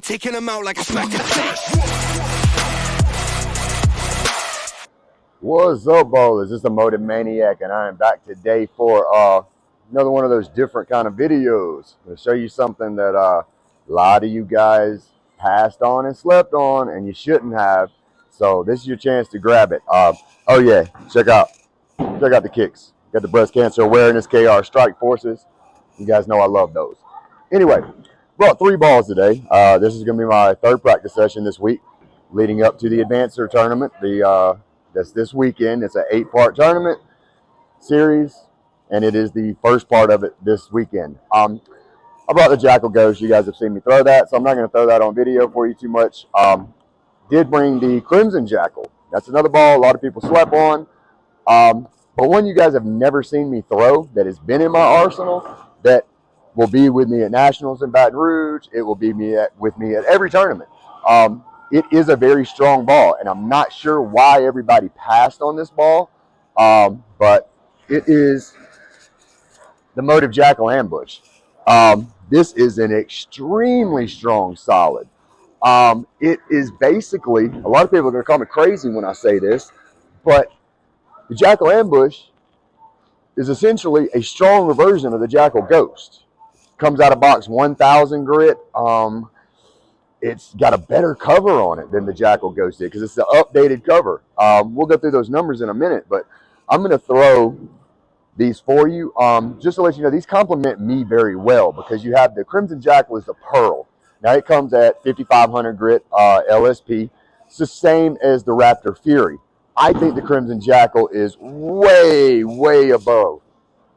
taking them out like a smack to the face. What's up, ballers? It's the Motive Maniac, and I am back today for another one of those different kind of videos. I'm going to show you something that a lot of you guys passed on and slept on, and you shouldn't have. So this is your chance to grab it. Oh yeah, check out the kicks. Got the breast cancer awareness KR Strike Forces. You guys know I love those. Anyway, brought 3 balls today. This is going to be my 3rd practice session this week, leading up to the Advancer tournament. That's this weekend. It's an 8-part tournament series, and it is the first part of it this weekend. I brought the Jackal Ghost. You guys have seen me throw that, so I'm not going to throw that on video for you too much. Did bring the Crimson Jackal. That's another ball a lot of people slept on, but one you guys have never seen me throw that has been in my arsenal that will be with me at Nationals in Baton Rouge. It will be with me at every tournament. It is a very strong ball, and I'm not sure why everybody passed on this ball, but it is the Motive Jackal Ambush. This is an extremely strong solid. It is basically, a lot of people are going to call me crazy when I say this, but the Jackal Ambush is essentially a stronger version of the Jackal Ghost. Comes out of box 1000 grit. It's got a better cover on it than the Jackal Ghost did because it's the updated cover. We'll go through those numbers in a minute, but I'm going to throw these for you just to let you know these complement me very well because you have the Crimson Jackal is the Pearl. Now it comes at 5500 grit LSP. It's the same as the Raptor Fury. I think the Crimson Jackal is way, way above,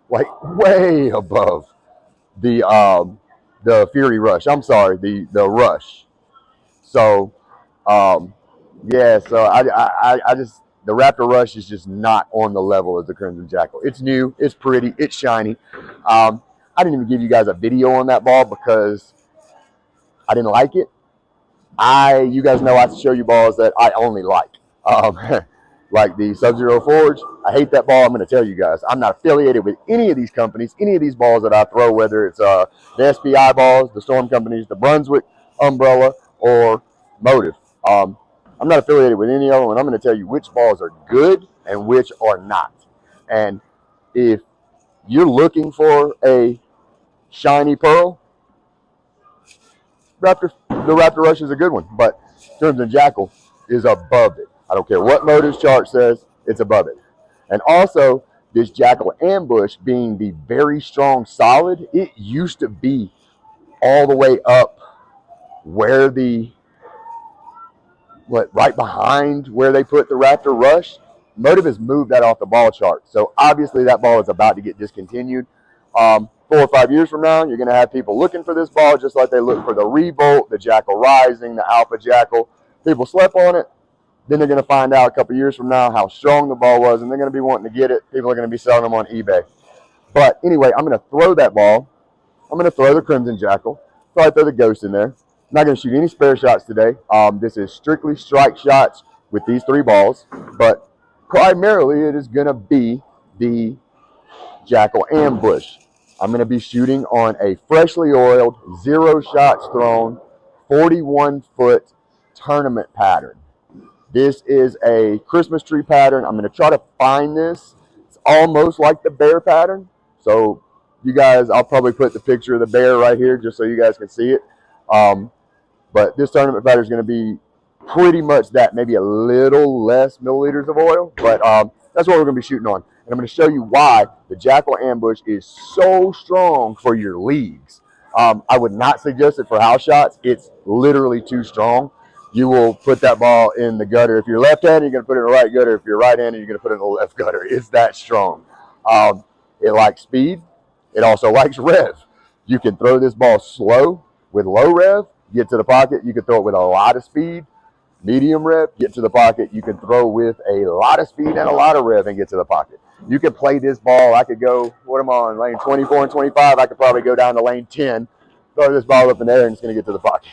like way above the Fury Rush. I'm sorry, the Rush. So, yeah, so I just, the Raptor Rush is just not on the level of the Crimson Jackal. It's new, it's pretty, it's shiny. I didn't even give you guys a video on that ball because I didn't like it. You guys know I show you balls that I only like. Like the Sub-Zero Forge, I hate that ball. I'm going to tell you guys, I'm not affiliated with any of these companies, any of these balls that I throw, whether it's the SPI balls, the Storm companies, the Brunswick, Umbrella, or Motive. I'm not affiliated with any of them, and I'm going to tell you which balls are good and which are not. And if you're looking for a shiny pearl, the Raptor Rush is a good one, but Crimson Jackal is above it. I don't care what Motive's chart says, it's above it. And also, this Jackal Ambush being the very strong solid, it used to be all the way up where right behind where they put the Raptor Rush. Motive has moved that off the ball chart. So obviously that ball is about to get discontinued. 4 or 5 years from now, you're going to have people looking for this ball just like they look for the Revolt, the Jackal Rising, the Alpha Jackal. People slept on it. Then they're going to find out a couple years from now how strong the ball was, and they're going to be wanting to get it. People are going to be selling them on eBay. But anyway, I'm going to throw that ball. I'm going to throw the Crimson Jackal. Probably throw the Ghost in there. I'm not going to shoot any spare shots today. This is strictly strike shots with these 3 balls. But primarily it is going to be the Jackal Ambush. I'm going to be shooting on a freshly oiled, 0 shots thrown, 41-foot tournament pattern. This is a Christmas tree pattern. I'm going to try to find this. It's almost like the bear pattern. So you guys, I'll probably put the picture of the bear right here just so you guys can see it. But this tournament pattern is going to be pretty much that, maybe a little less milliliters of oil. But that's what we're going to be shooting on. And I'm going to show you why the Jackal Ambush is so strong for your leagues. I would not suggest it for house shots. It's literally too strong. You will put that ball in the gutter. If you're left-handed, you're going to put it in the right gutter. If you're right-handed, you're going to put it in the left gutter. It's that strong. It likes speed. It also likes rev. You can throw this ball slow with low rev, get to the pocket. You can throw it with a lot of speed, medium rev, get to the pocket. You can throw with a lot of speed and a lot of rev and get to the pocket. You can play this ball. I could go, what am I on, lane 24 and 25? I could probably go down to lane 10, throw this ball up in there, and it's going to get to the pocket.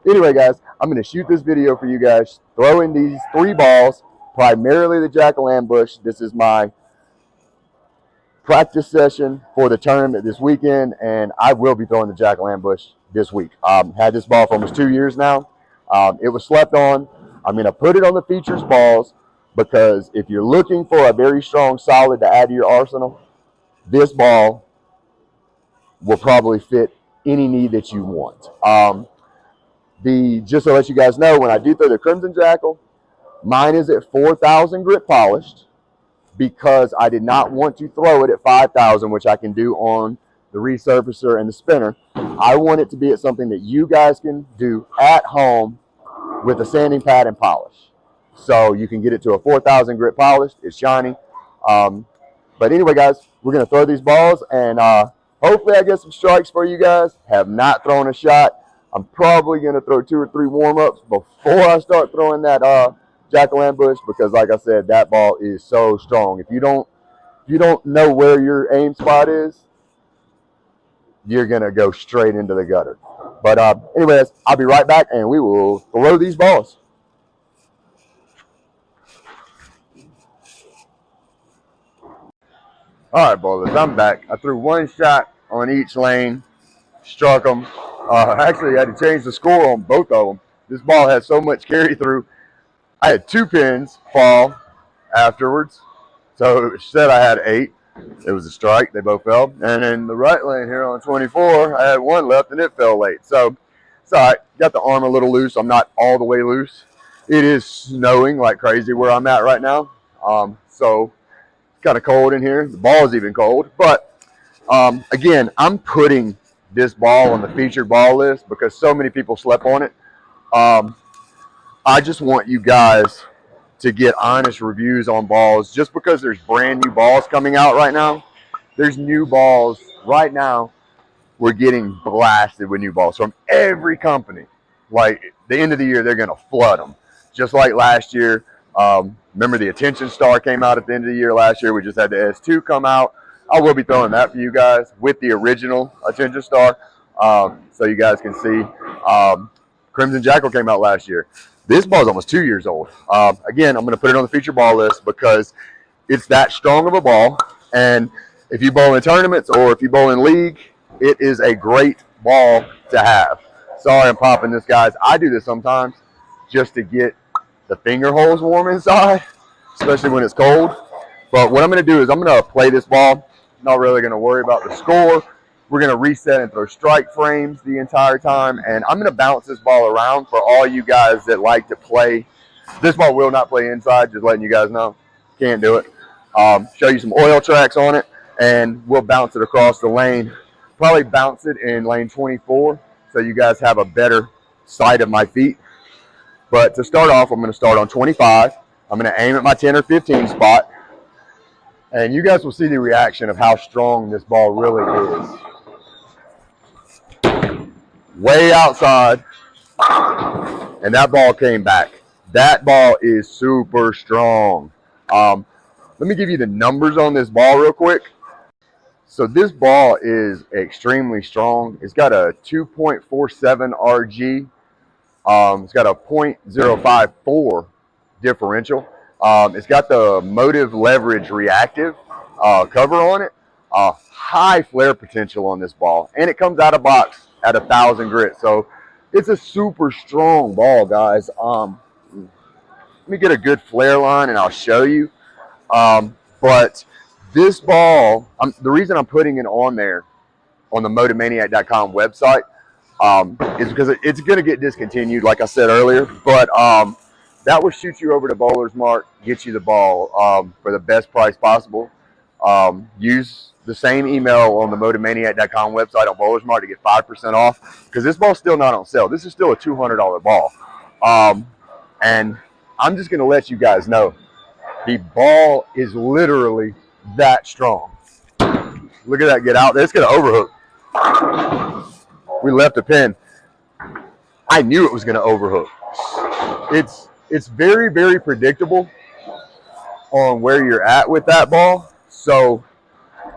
Anyway, guys, I'm going to shoot this video for you guys, throw in these 3 balls, primarily the Jackal Ambush. This is my practice session for the tournament this weekend, and I will be throwing the Jackal ambush this week. Had this ball for almost 2 years now. It was slept on. I'm going to put it on the features balls because if you're looking for a very strong solid to add to your arsenal, this ball will probably fit any need that you want. Just to let you guys know, when I do throw the Crimson Jackal, mine is at 4,000 grit polished because I did not want to throw it at 5,000, which I can do on the resurfacer and the spinner. I want it to be at something that you guys can do at home with a sanding pad and polish. So you can get it to a 4,000 grit polished. It's shiny. But anyway, guys, we're going to throw these balls, and hopefully I get some strikes for you guys. Have not thrown a shot. I'm probably going to throw 2 or 3 warm-ups before I start throwing that Jackal ambush because, like I said, that ball is so strong. If you don't know where your aim spot is, you're going to go straight into the gutter. But anyways, I'll be right back, and we will throw these balls. All right, bowlers, I'm back. I threw 1 shot on each lane, struck them. Actually, I had to change the score on both of them. This ball had so much carry through. I had 2 pins fall afterwards. So it said I had 8. It was a strike. They both fell. And in the right lane here on 24, I had 1 left, and it fell late. So it's all right. Got the arm a little loose. I'm not all the way loose. It is snowing like crazy where I'm at right now. So it's kind of cold in here. The ball is even cold. But, again, I'm putting this ball on the featured ball list because so many people slept on it. I just want you guys to get honest reviews on balls. Just because there's brand new balls coming out right now, there's new balls right now. We're getting blasted with new balls from every company. Like the end of the year, they're going to flood them. Just like last year. Remember the Attention Star came out at the end of the year last year. We just had the S2 come out. I will be throwing that for you guys with the original Attention Star, so you guys can see. Crimson Jackal came out last year. This ball is almost 2 years old. Again, I'm going to put it on the feature ball list because it's that strong of a ball. And if you bowl in tournaments or if you bowl in league, it is a great ball to have. Sorry I'm popping this, guys. I do this sometimes just to get the finger holes warm inside, especially when it's cold. But what I'm going to do is I'm going to play this ball. Not really going to worry about the score. We're going to reset and throw strike frames the entire time. And I'm going to bounce this ball around for all you guys that like to play. This ball will not play inside, just letting you guys know. Can't do it. Show you some oil tracks on it, and we'll bounce it across the lane. Probably bounce it in lane 24 so you guys have a better sight of my feet. But to start off, I'm going to start on 25. I'm going to aim at my 10 or 15 spot. And you guys will see the reaction of how strong this ball really is. Way outside. And that ball came back. That ball is super strong. Let me give you the numbers on this ball real quick. So this ball is extremely strong. It's got a 2.47 RG. It's got a 0.054 differential. It's got the motive leverage reactive cover on it. High flare potential on this ball. And it comes out of box at 1,000 grit. So it's a super strong ball, guys. Let me get a good flare line and I'll show you. But this ball, the reason I'm putting it on there on the motivemaniac.com website is because it's going to get discontinued, like I said earlier. But that will shoot you over to Bowler's Mart, get you the ball for the best price possible. Use the same email on the motivemaniac.com website on Bowler's Mart to get 5% off because this ball's still not on sale. This is still a $200 ball. And I'm just going to let you guys know the ball is literally that strong. Look at that get out there. It's going to overhook. We left a pin. I knew it was going to overhook. It's very, very predictable on where you're at with that ball. So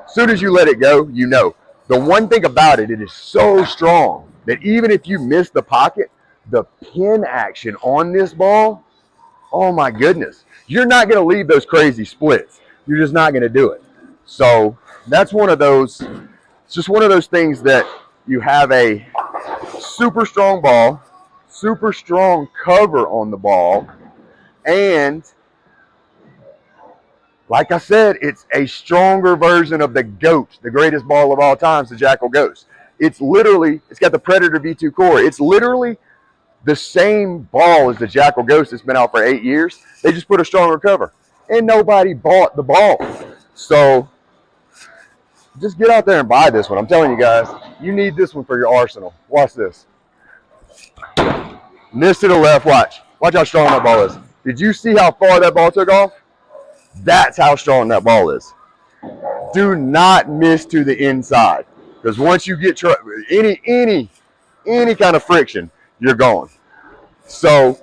as soon as you let it go, you know. The one thing about it, it is so strong that even if you miss the pocket, the pin action on this ball, oh my goodness. You're not going to leave those crazy splits. You're just not going to do it. So that's one of those, it's just one of those things that you have a super strong ball, super strong cover on the ball, and like I said, it's a stronger version of the GOAT, the greatest ball of all time, the Jackal Ghost. It's literally, it's got the Predator V2 core. It's literally the same ball as the Jackal Ghost that's been out for 8 years. They just put a stronger cover. And nobody bought the ball. So just get out there and buy this one. I'm telling you guys, you need this one for your arsenal. Watch this. Miss to the left, watch. Watch how strong that ball is. Did you see how far that ball took off? That's how strong that ball is. Do not miss to the inside. Because once you get any kind of friction, you're gone. So,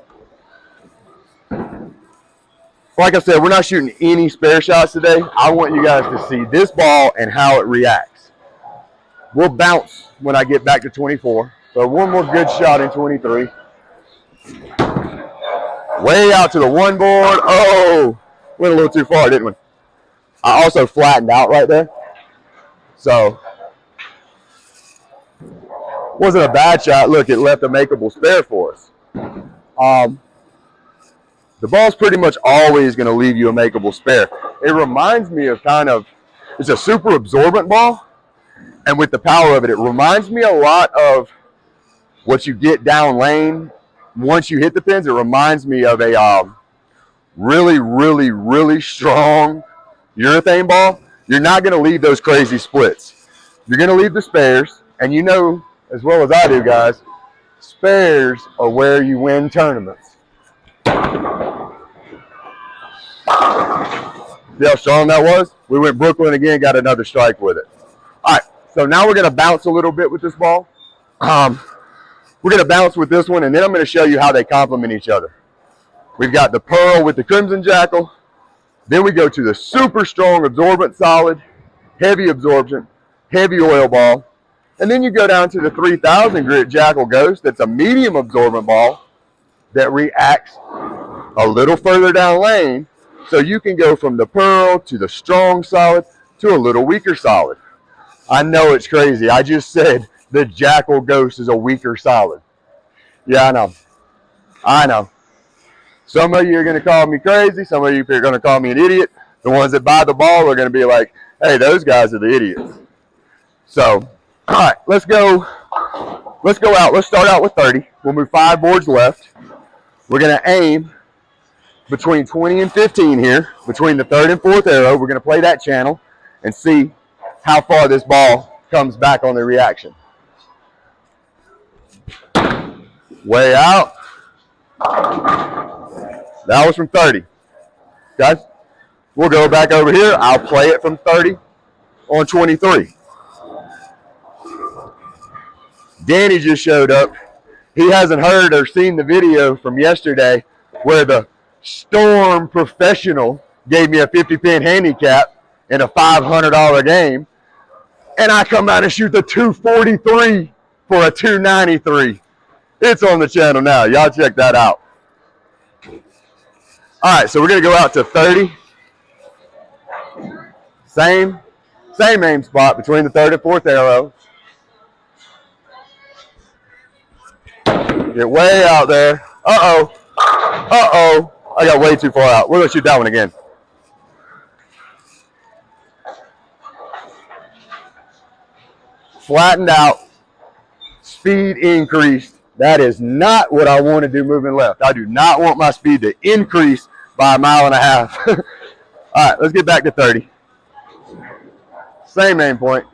like I said, we're not shooting any spare shots today. I want you guys to see this ball and how it reacts. We'll bounce when I get back to 24. So one more good shot in 23. Way out to the one board. Oh, went a little too far, didn't we? I also flattened out right there. So, wasn't a bad shot. Look, it left a makeable spare for us. The ball's pretty much always going to leave you a makeable spare. It reminds me of it's a super absorbent ball. And with the power of it, it reminds me a lot of what you get down lane once you hit the pins. It reminds me of a really, really, really strong urethane ball. You're not going to leave those crazy splits. You're going to leave the spares. And you know as well as I do, guys, spares are where you win tournaments. See how strong that was? We went Brooklyn again, got another strike with it. All right, so now we're going to bounce a little bit with this ball. We're going to bounce with this one, and then I'm going to show you how they complement each other. We've got the Pearl with the Crimson Jackal. Then we go to the super strong absorbent solid, heavy absorption, heavy oil ball. And then you go down to the 3000 grit Jackal Ghost. That's a medium absorbent ball that reacts a little further down lane. So you can go from the Pearl to the strong solid to a little weaker solid. I know it's crazy. I just said the Jackal Ghost is a weaker solid. Yeah, I know. I know. Some of you are going to call me crazy. Some of you are going to call me an idiot. The ones that buy the ball are going to be like, hey, those guys are the idiots. So, all right, let's go out. Let's start out with 30. We'll move 5 boards left. We're going to aim between 20 and 15 here, between the 3rd and 4th arrow. We're going to play that channel and see how far this ball comes back on the reaction. Way out. That was from 30. Guys, we'll go back over here. I'll play it from 30 on 23. Danny just showed up. He hasn't heard or seen the video from yesterday where the Storm Professional gave me a 50-pin handicap in a $500 game, and I come out and shoot the 243 for a 293. It's on the channel now. Y'all check that out. All right, so we're going to go out to 30. Same aim spot between the 3rd and 4th arrow. Get way out there. Uh-oh. Uh-oh. I got way too far out. We're going to shoot that one again. Flattened out. Speed increased. That is not what I want to do moving left. I do not want my speed to increase by 1.5 miles. All right, let's get back to 30. Same aim point.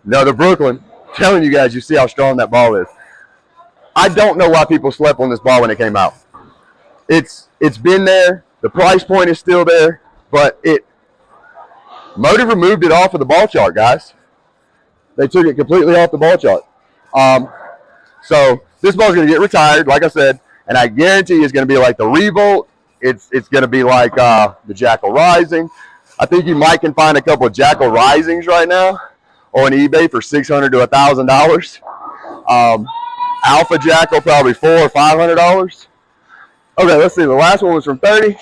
Another Brooklyn. Telling you guys, you see how strong that ball is. I don't know why people slept on this ball when it came out. It's been there. The price point is still there, but Motive removed it off of the ball chart, guys. They took it completely off the ball chart. So this ball's going to get retired, like I said, and I guarantee it's going to be like the Revolt. It's going to be like the Jackal Rising. I think you might can find a couple of Jackal Risings right now on eBay for $600 to $1,000. Alpha Jackal, probably $400 or $500. Okay, let's see. The last one was from 30.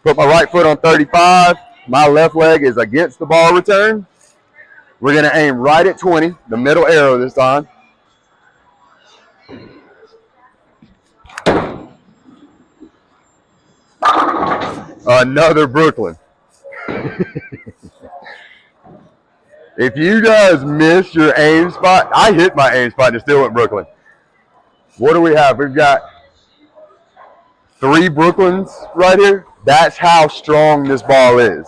Put my right foot on 35. My left leg is against the ball return. We're going to aim right at 20, the middle arrow this time. Another Brooklyn. If you guys missed your aim spot, I hit my aim spot and it still went Brooklyn. What do we have? We've got 3 Brooklyns right here. That's how strong this ball is.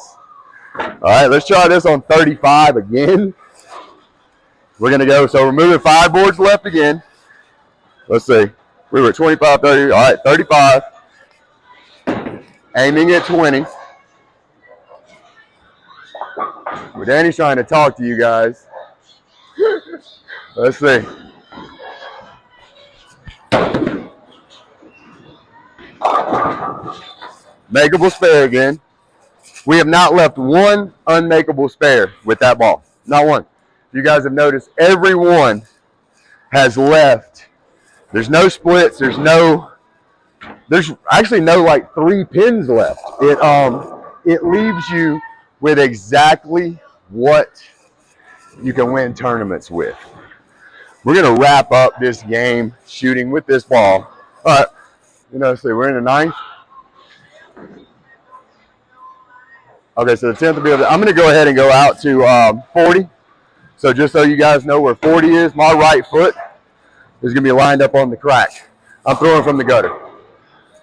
All right, let's try this on 35 again. We're going to go, so we're moving 5 boards left again. Let's see. We were at 25, 30. All right, 35. Aiming at 20. Well, Danny's trying to talk to you guys. Let's see. Makeable spare again. We have not left one unmakeable spare with that ball. Not one. You guys have noticed every one has left. There's no splits. There's actually no like 3 pins left. It leaves you with exactly what you can win tournaments with. We're going to wrap up this game shooting with this ball. All right. See, we're in the 9th. Okay, so the 10th will be over. I'm going to go ahead and go out to 40. So just so you guys know where 40 is, my right foot is going to be lined up on the crack. I'm throwing from the gutter.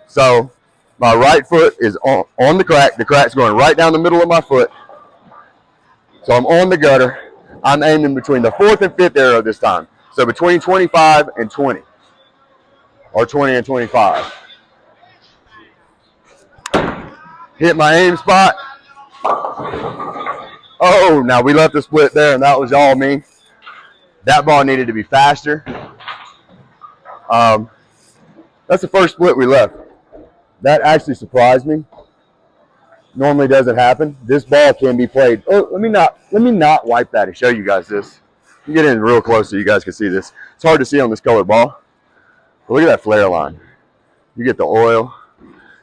So my right foot is on the crack. The crack's going right down the middle of my foot. So I'm on the gutter. I'm aiming between the 4th and 5th arrow this time. So between 25 and 20. Or 20 and 25. Hit my aim spot. Oh, now we left the split there, and that was all me. That ball needed to be faster. That's the first split we left. That actually surprised me. Normally doesn't happen. This ball can be played. Oh, let me not wipe that and show you guys this. Let me get in real close so you guys can see this. It's hard to see on this colored ball. But look at that flare line. You get the oil.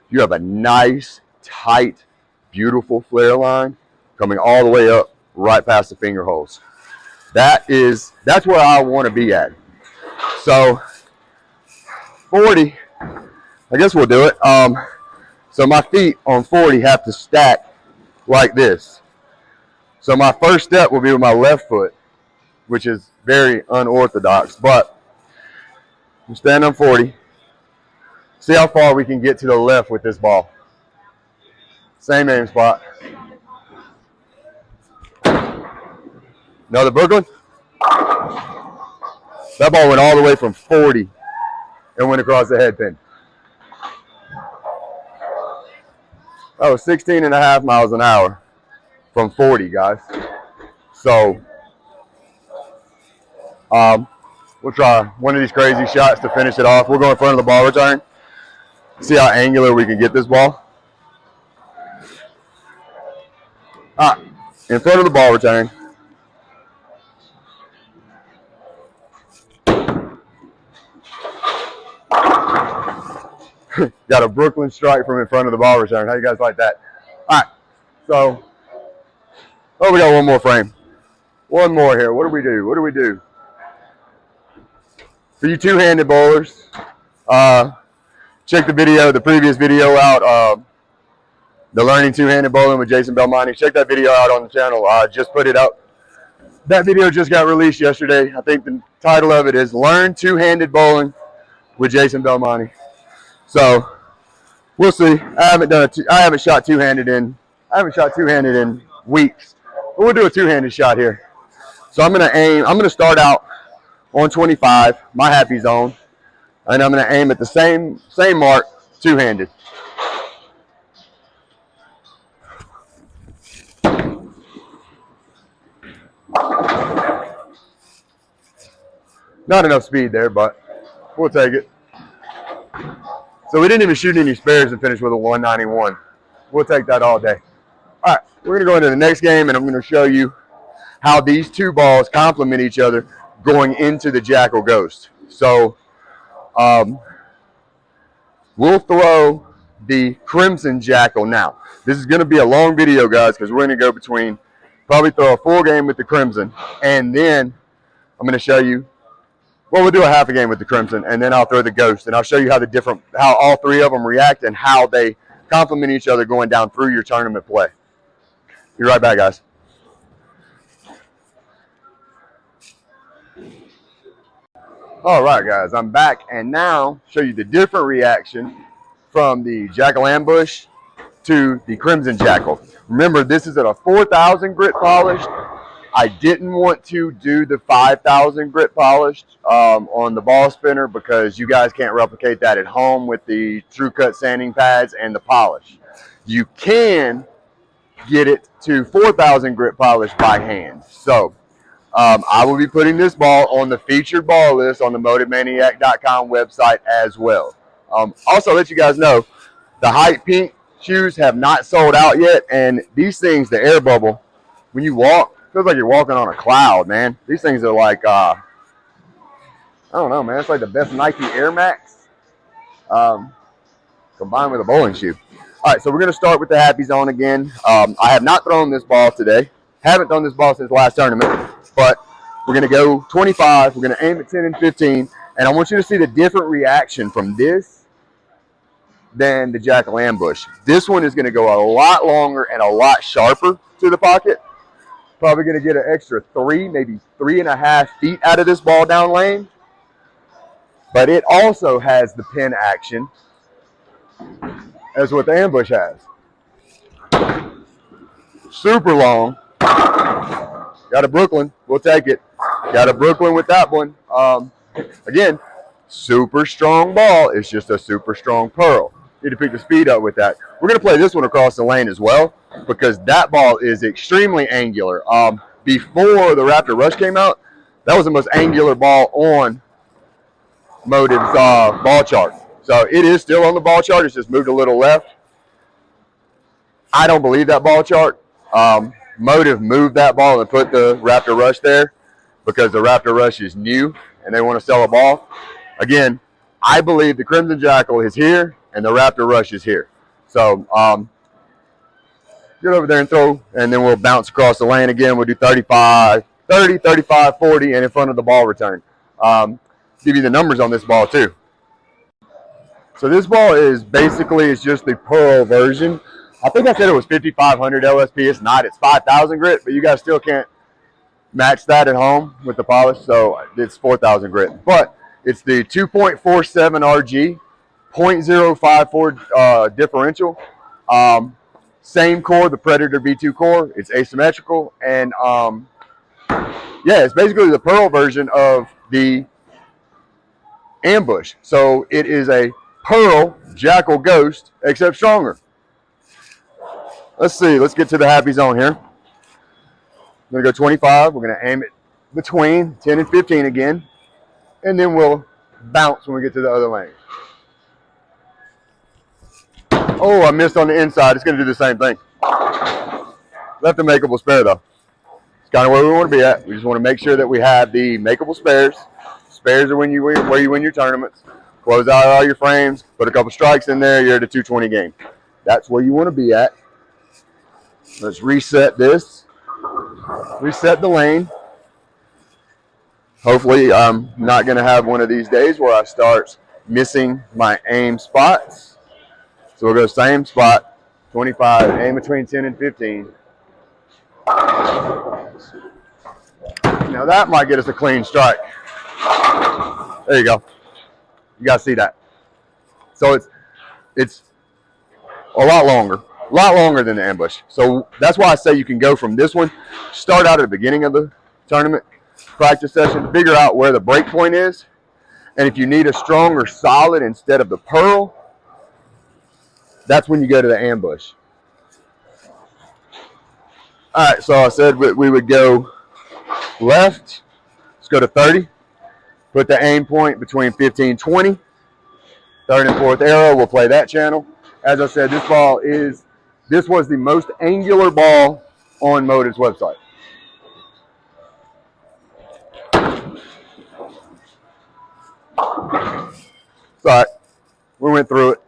You have a nice, tight, beautiful flare line coming all the way up right past the finger holes. That's where I want to be at. So 40, I guess we'll do it. So my feet on 40 have to stack like this. So my first step will be with my left foot, which is very unorthodox, but I'm standing on 40. See how far we can get to the left with this ball. Same aim spot. Another Brooklyn. That ball went all the way from 40 and went across the head pin. That was 16.5 miles an hour from 40, guys. So we'll try one of these crazy shots to finish it off. We'll go in front of the ball return. See how angular we can get this ball. All right, in front of the ball return. Got a Brooklyn strike from in front of the ball return. How you guys like that? All right, so, we got one more frame. One more here. What do we do? For you two-handed bowlers, check the previous video out, the Learning Two-Handed Bowling with Jason Belmonte. Check that video out on the channel. Just put it up. That video just got released yesterday. I think the title of it is Learn Two-Handed Bowling with Jason Belmonte. So we'll see. I haven't shot two-handed in weeks. But we'll do a two-handed shot here. So I'm gonna start out on 25, my happy zone, and I'm gonna aim at the same mark, two-handed. Not enough speed there, but we'll take it. So we didn't even shoot any spares and finish with a 191. We'll take that all day. All right, we're gonna go into the next game, and I'm gonna show you how these two balls complement each other going into the Jackal Ghost. So Um, we'll throw the Crimson Jackal now. This is going to be a long video, guys, because we're going to go between, probably throw a full game with the Crimson, and then I'm going to show you, well, we'll do a half a game with the Crimson, and then I'll throw the Ghost, and I'll show you how all three of them react and how they complement each other going down through your tournament play. Be right back, guys. All right, guys, I'm back, and now show you the different reaction from the Jackal Ambush to the Crimson Jackal. Remember, this is at a 4,000 grit polished. I didn't want to do the 5,000 grit polished on the ball spinner because you guys can't replicate that at home with the True Cut sanding pads and the polish. You can get it to 4,000 grit polish by hand. So I will be putting this ball on the featured ball list on the MotiveManiac.com website as well. Also, let you guys know, the Hype Pink shoes have not sold out yet, and these things, the air bubble, when you walk, feels like you're walking on a cloud, man. These things are like, I don't know, man. It's like the best Nike Air Max combined with a bowling shoe. All right, so we're going to start with the Happy Zone again. I have not thrown this ball today. Haven't thrown this ball since the last tournament, but we're going to go 25. We're going to aim at 10 and 15, and I want you to see the different reaction from this than the Jackal Ambush. This one is going to go a lot longer and a lot sharper to the pocket. Probably going to get an extra 3, maybe 3.5 feet out of this ball down lane. But it also has the pin action as what the Ambush has. Super long. Got a Brooklyn. We'll take it. Got a Brooklyn with that one. Again, super strong ball. It's just a super strong pearl. Need to pick the speed up with that. We're going to play this one across the lane as well because that ball is extremely angular. Before the Raptor Rush came out, that was the most angular ball on Motive's ball chart. So it is still on the ball chart. It's just moved a little left. I don't believe that ball chart. Motive moved that ball and put the Raptor Rush there because the Raptor Rush is new and they want to sell a ball. Again, I believe the Crimson Jackal is here and the Raptor Rush is here. So get over there and throw, and then we'll bounce across the lane again. We'll do 35, 30, 35, 40, and in front of the ball return. Give you the numbers on this ball too. So this ball is basically, it's just the pearl version. I think I said it was 5,500 LSP. It's not. It's 5,000 grit, but you guys still can't match that at home with the polish, so it's 4,000 grit. But it's the 2.47 RG, 0.054 differential. Same core, the Predator B2 core. It's asymmetrical, and yeah, it's basically the pearl version of the Ambush. So it is a pearl Jackal Ghost, except stronger. Let's see. Let's get to the Happy Zone here. I'm going to go 25. We're going to aim it between 10 and 15 again, and then we'll bounce when we get to the other lane. Oh, I missed on the inside. It's going to do the same thing. Left a makeable spare, though. It's kind of where we want to be at. We just want to make sure that we have the makeable spares. Spares are where you win your tournaments. Close out all your frames. Put a couple strikes in there. You're at a 220 game. That's where you want to be at. Let's reset this. Reset the lane. Hopefully, I'm not going to have one of these days where I start missing my aim spots. So we'll go same spot, 25, aim between 10 and 15. Now that might get us a clean strike. There you go. You guys see that? So it's a lot longer than the Ambush. So that's why I say you can go from this one, start out at the beginning of the tournament practice session, figure out where the break point is, and if you need a stronger solid instead of the pearl, that's when you go to the Ambush. All right, so I said we would go left. Let's go to 30. Put the aim point between 15 and 20. Third and fourth arrow, we'll play that channel. As I said, this was the most angular ball on Motive's website. went through it.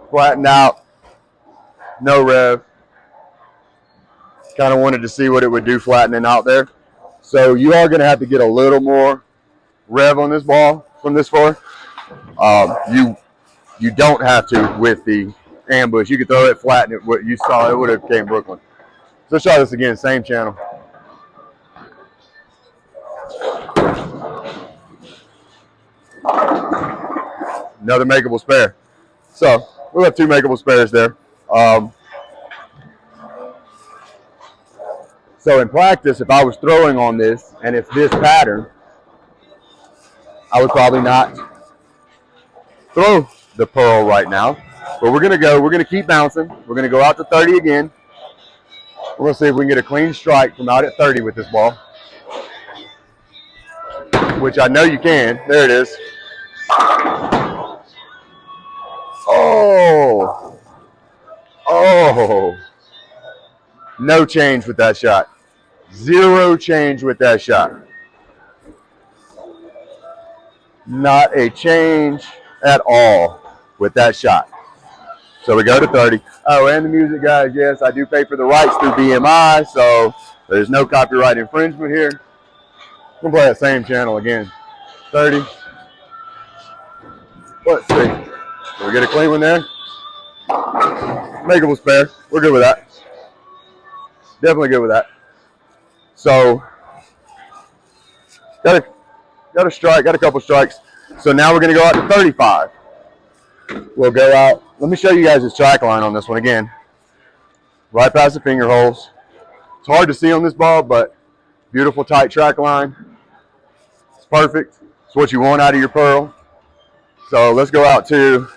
Flattened out. No rev. Kind of wanted to see what it would do flattening out there. So you are going to have to get a little more rev on this ball from this far. You don't have to with the ambush. You could throw it, flatten it. What you saw, it would have came Brooklyn. So let's try this again, same channel. Another makeable spare. So we'll have 2 makeable spares there. So in practice, if I was throwing on this and it's this pattern, I would probably not throw the pearl right now. But we're gonna keep bouncing. We're gonna go out to 30 again. We're gonna see if we can get a clean strike from out at 30 with this ball. Which I know you can. There it is. Oh. Oh. No change with that shot. 0 change with that shot. Not a change at all with that shot. So we go to 30. Oh, and the music, guys, yes, I do pay for the rights through BMI, so there's no copyright infringement here. We'll play that same channel again. 30. Let's see. Did we get a clean one there? Makeable spare. We're good with that. Definitely good with that. So, got a strike, got a couple strikes. So now we're going to go out to 35. We'll go out. Let me show you guys the track line on this one again. Right past the finger holes. It's hard to see on this ball, but beautiful tight track line. It's perfect. It's what you want out of your pearl. So let's go out to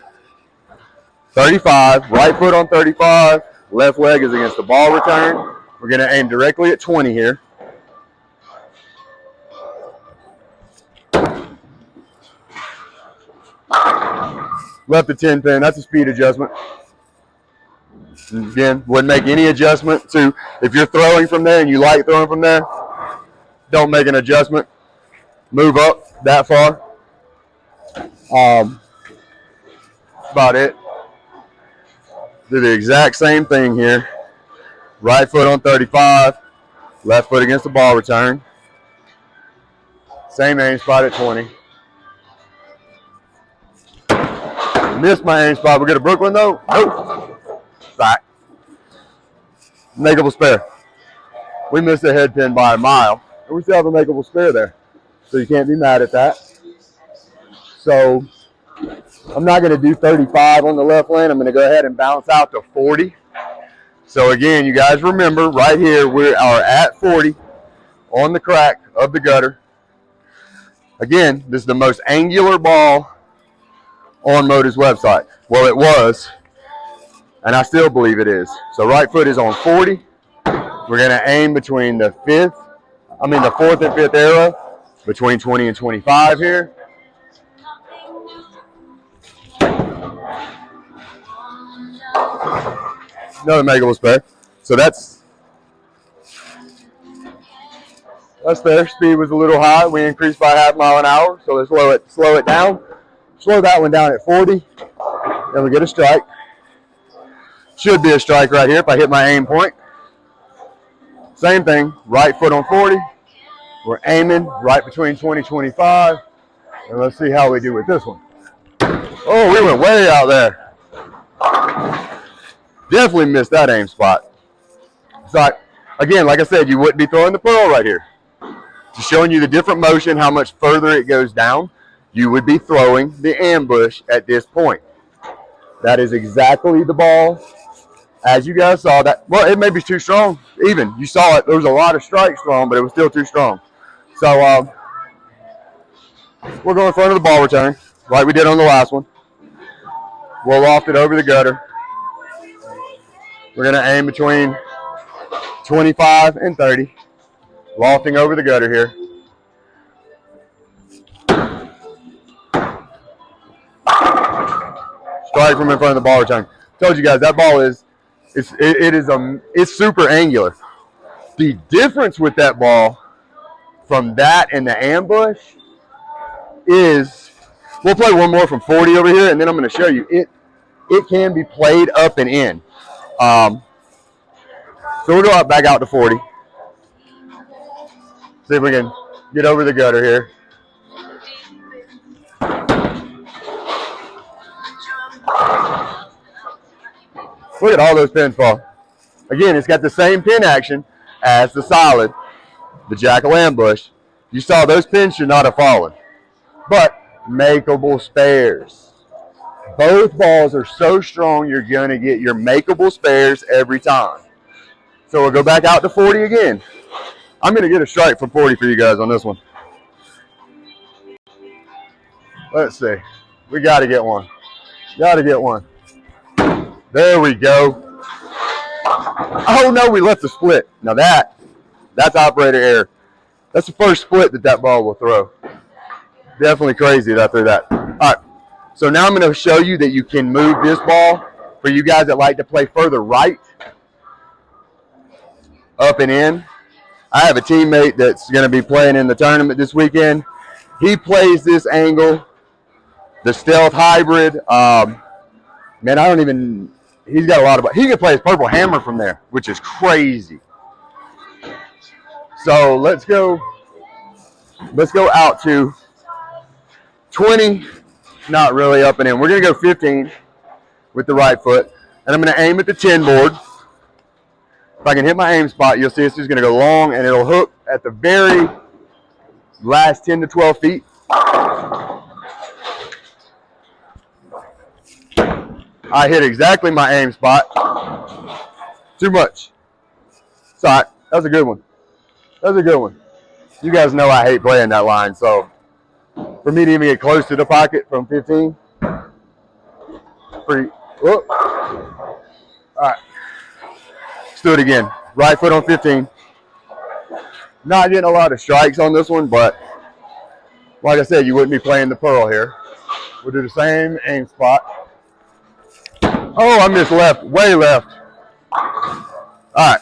35. Right foot on 35. Left leg is against the ball return. We're going to aim directly at 20 here. Left the 10 pin, that's a speed adjustment. Again, wouldn't make any adjustment to, if you're throwing from there and you like throwing from there, don't make an adjustment. Move up that far. About it. Do the exact same thing here. Right foot on 35, left foot against the ball return. Same aim spot at 20. Missed my aim spot. We get a Brooklyn though? Nope. Back. Makeable spare. We missed the head pin by a mile. And we still have a makeable spare there. So you can't be mad at that. So I'm not going to do 35 on the left lane. I'm going to go ahead and bounce out to 40. So again, you guys remember right here, we are at 40 on the crack of the gutter. Again, this is the most angular ball on Moda's website. Well, it was, and I still believe it is. So right foot is on 40. We're going to aim between the 4th and 5th arrow, between 20 and 25 here. Another makeable spare. So that's there. Speed was a little high. We increased by ½ mile an hour. So let's slow it down. Slow that one down at 40. Then we get a strike. Should be a strike right here if I hit my aim point. Same thing. Right foot on 40. We're aiming right between 20 and 25. And let's see how we do with this one. Oh, we went way out there. Definitely missed that aim spot. So, again, like I said, you wouldn't be throwing the pearl right here. Just showing you the different motion, how much further it goes down. You would be throwing the ambush at this point. That is exactly the ball. As you guys saw that, well, it may be too strong. Even, you saw it, there was a lot of strikes thrown, but it was still too strong. So, we're going in front of the ball return, like we did on the last one. We'll loft it over the gutter. We're going to aim between 25 and 30. Lofting over the gutter here. Strike from in front of the ball return. Told you guys that ball it's super angular. The difference with that ball from that and the ambush is, we'll play one more from 40 over here, and then I'm going to show you it can be played up and in. So we'll go back out to 40. See if we can get over the gutter here. Look at all those pins fall. Again, it's got the same pin action as the solid, the Jackal ambush. You saw those pins should not have fallen. But makeable spares. Both balls are so strong you're going to get your makeable spares every time. So we'll go back out to 40 again. I'm going to get a strike from 40 for you guys on this one. Let's see. We got to get one. Got to get one. There we go. Oh no, we left the split. Now that's operator error. That's the first split that ball will throw. Definitely crazy that I threw that. All right, so now I'm going to show you that you can move this ball for you guys that like to play further right, up and in. I have a teammate that's going to be playing in the tournament this weekend. He plays this angle, the stealth hybrid. Man, I don't even, he's got a lot of, he can play his purple hammer from there, which is crazy. So let's go out to 20, not really up and in. We're going to go 15 with the right foot, and I'm going to aim at the 10 board. If I can hit my aim spot, you'll see this is going to go long, and it'll hook at the very last 10 to 12 feet. I hit exactly my aim spot. Too much. It's all right. That was a good one. That was a good one. You guys know I hate playing that line, so for me to even get close to the pocket from 15, pretty, whoop. All right. Let's do it again. Right foot on 15. Not getting a lot of strikes on this one, but like I said, you wouldn't be playing the pearl here. We'll do the same aim spot. Oh, I missed left, way left. All right.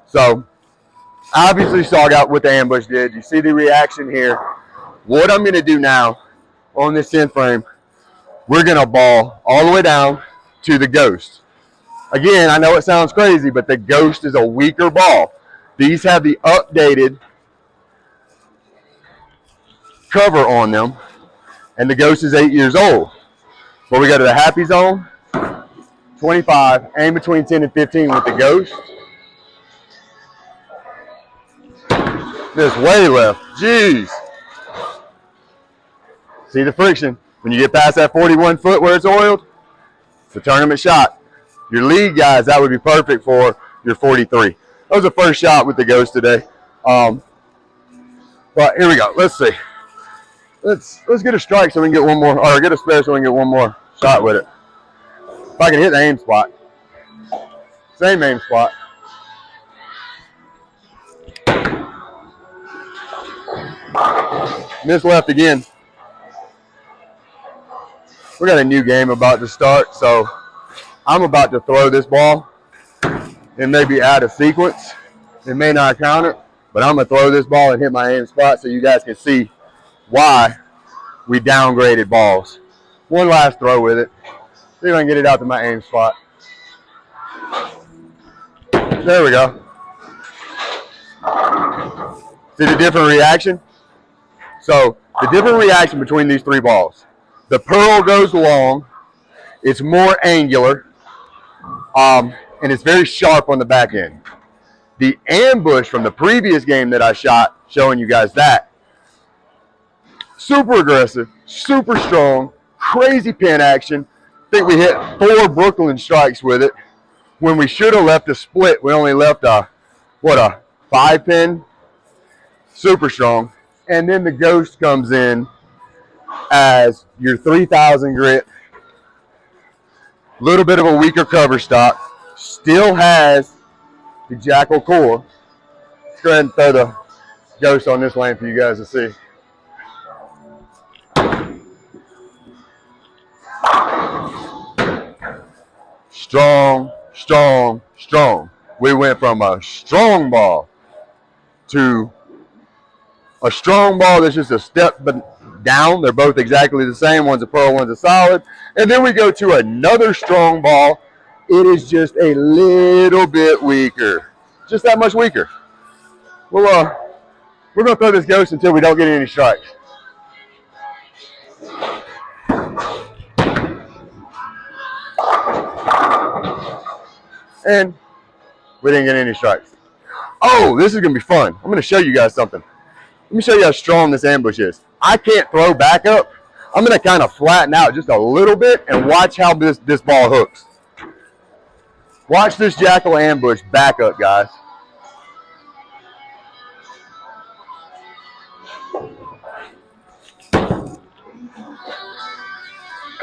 So, obviously saw what the ambush did. You see the reaction here. What I'm going to do now on this 10 frame, we're going to ball all the way down to the ghost. Again, I know it sounds crazy, but the ghost is a weaker ball. These have the updated cover on them, and the ghost is 8 years old. But we go to the happy zone, 25, aim between 10 and 15 with the ghost. This way left, jeez. See the friction? When you get past that 41 foot where it's oiled, it's a tournament shot. Your league guys, that would be perfect for your 43. That was the first shot with the ghost today. But here we go. Let's see. Let's get a strike so we can get one more, or get a spare so we can get one more shot with it. If I can hit the aim spot. Same aim spot. Miss left again. We got a new game about to start, so I'm about to throw this ball and maybe add a sequence. It may not count it, but I'm going to throw this ball and hit my aim spot so you guys can see why we downgraded balls. One last throw with it. See if I can get it out to my aim spot. There we go. See the different reaction? So the different reaction between these three balls. The pearl goes long. It's more angular. And it's very sharp on the back end. The ambush from the previous game that I shot, showing you guys that, super aggressive, super strong, crazy pin action. I think we hit 4 Brooklyn strikes with it. When we should have left a split, we only left a 5 pin. Super strong. And then the ghost comes in as your 3000 grit. Little bit of a weaker cover stock. Still has the Jackal core. Let's go ahead and throw the ghost on this lane for you guys to see. Strong, strong, strong. We went from a strong ball to a strong ball that's just a step down. They're both exactly the same. One's a pearl, one's a solid. And then we go to another strong ball. It is just a little bit weaker. Just that much weaker. Well, we're going to throw this ghost until we don't get any strikes. And we didn't get any strikes. Oh, this is going to be fun. I'm going to show you guys something. Let me show you how strong this ambush is. I can't throw back up. I'm going to kind of flatten out just a little bit and watch how this ball hooks. Watch this Jackal ambush back up, guys.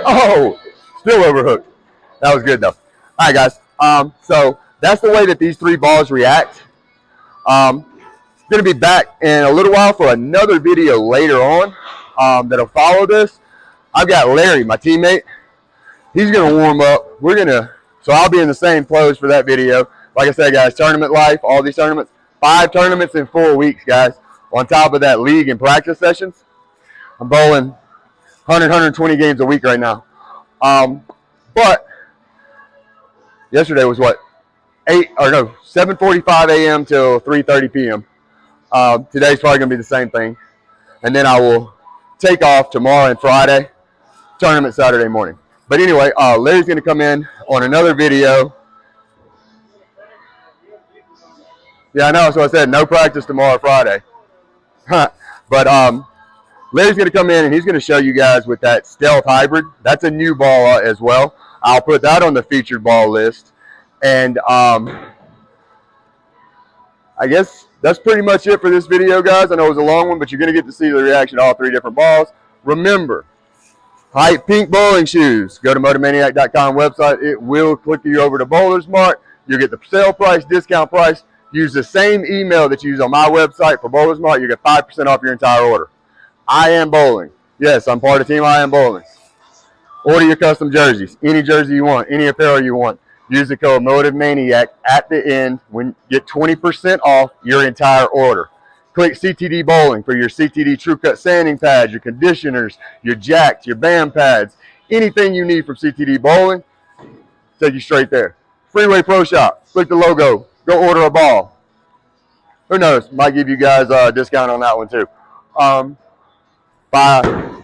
Oh, still overhooked. That was good though. All right, guys. So that's the way that these three balls react. Going to be back in a little while for another video later on that'll follow this. I've got Larry, my teammate. He's going to warm up. So I'll be in the same clothes for that video. Like I said, guys, tournament life, all these tournaments, 5 tournaments in 4 weeks, guys. On top of that, league and practice sessions. I'm bowling 100, 120 games a week right now. But yesterday was what? 7:45 a.m. till 3:30 p.m. Today's probably going to be the same thing. And then I will take off tomorrow and Friday, tournament Saturday morning. But anyway, Larry's going to come in on another video. Yeah, I know. So I said no practice tomorrow, Friday. But Larry's going to come in and he's going to show you guys with that Stealth Hybrid. That's a new ball as well. I'll put that on the featured ball list. And I guess that's pretty much it for this video, guys. I know it was a long one, but you're going to get to see the reaction to all 3 different balls. Remember, Hype Pink bowling shoes. Go to motormaniac.com website. It will click you over to Bowler's Mart. You'll get the sale price, discount price. Use the same email that you use on my website for Bowler's Mart. You get 5% off your entire order. I Am Bowling. Yes, I'm part of Team I Am Bowling. Order your custom jerseys. Any jersey you want, any apparel you want. Use the code MotiveManiac at the end when you get 20% off your entire order. Click CTD Bowling for your CTD True Cut sanding pads, your conditioners, your jacks, your band pads, anything you need from CTD Bowling, take you straight there. Freeway Pro Shop, click the logo, go order a ball. Who knows, might give you guys a discount on that one too.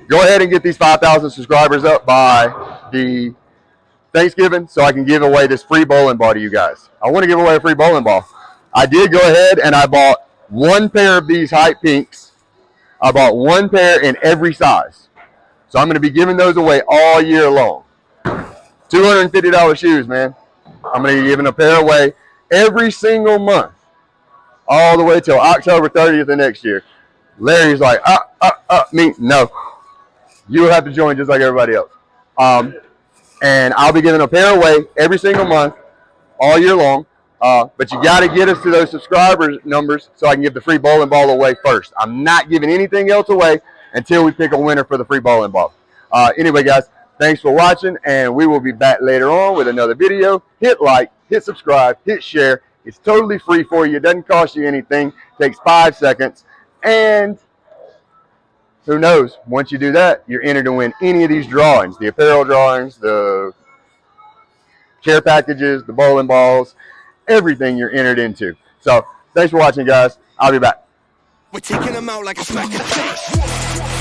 Go ahead and get these 5,000 subscribers up by the Thanksgiving so I can give away this free bowling ball to you guys. I want to give away a free bowling ball. I did go ahead and I bought 1 pair of these Hype Pinks. I bought 1 pair in every size. So I'm going to be giving those away all year long. $250 shoes, man. I'm going to be giving a pair away every single month. All the way till October 30th of next year. Larry's like, me. No. You'll have to join just like everybody else. And I'll be giving a pair away every single month, all year long. But you got to get us to those subscribers numbers so I can give the free bowling ball away first. I'm not giving anything else away until we pick a winner for the free bowling ball. Anyway, guys, thanks for watching, and we will be back later on with another video. Hit like, hit subscribe, hit share. It's totally free for you. It doesn't cost you anything. It takes 5 seconds. And who knows, once you do that, you're entered to win any of these drawings, the apparel drawings, the care packages, the bowling balls, everything you're entered into. So thanks for watching, guys. I'll be back. We're taking them out like a smack of